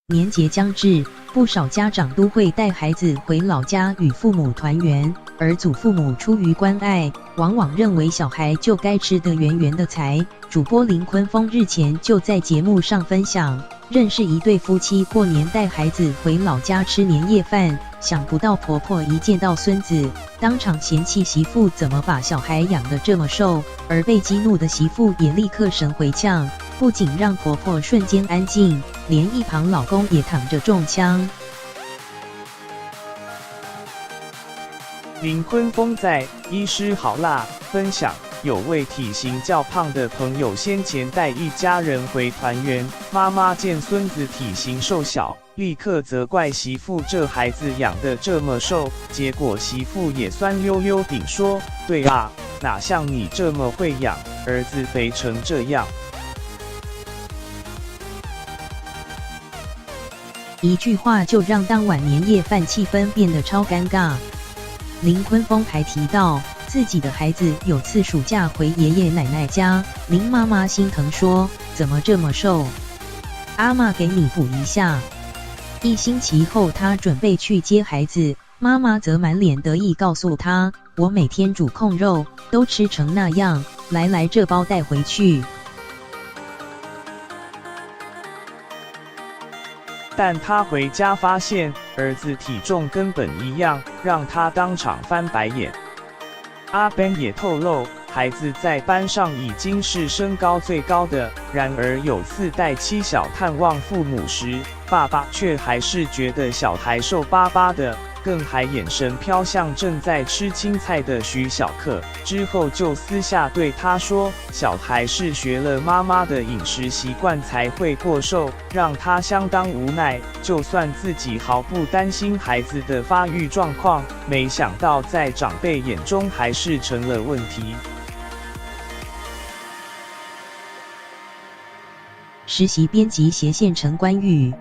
年节将至，不少家长都会带孩子回老家与父母团圆，而祖父母出于关爱，往往认为小孩就该吃得圆圆的才。主播林坤峰日前就在节目上分享，认识一对夫妻过年带孩子回老家吃年夜饭，想不到婆婆一见到孙子，当场嫌弃媳妇怎么把小孩养得这么瘦，而被激怒的媳妇也立刻神回呛，不仅让婆婆瞬间安静，连一旁老公也躺着中枪。林坤峰在医师好辣分享，有位体型较胖的朋友先前带一家人回团圆，妈妈见孙子体型瘦小，立刻责怪媳妇这孩子养得这么瘦，结果媳妇也酸溜溜顶说：“对啊，哪像你这么会养，儿子肥成这样。”一句话就让当晚年夜饭气氛变得超尴尬。林坤峰还提到，自己的孩子有次暑假回爷爷奶奶家，林妈妈心疼说：“怎么这么瘦？阿嬷给你补一下。”1星期后，他准备去接孩子，妈妈则满脸得意告诉他：“我每天煮控肉都吃成那样，来这包带回去。”但他回家发现儿子体重跟本一样，让他当场翻白眼。阿 Ben 也透露，孩子在班上已经是身高最高的，然而有次带妻小探望父母时，爸爸却还是觉得小孩瘦巴巴的，更还眼神飘向正在吃青菜的徐小克，之后就私下对他说，小孩是学了妈妈的饮食习惯才会过瘦，让他相当无奈，就算自己毫不担心孩子的发育状况，没想到在长辈眼中还是成了问题。实习编辑斜线陈冠玉。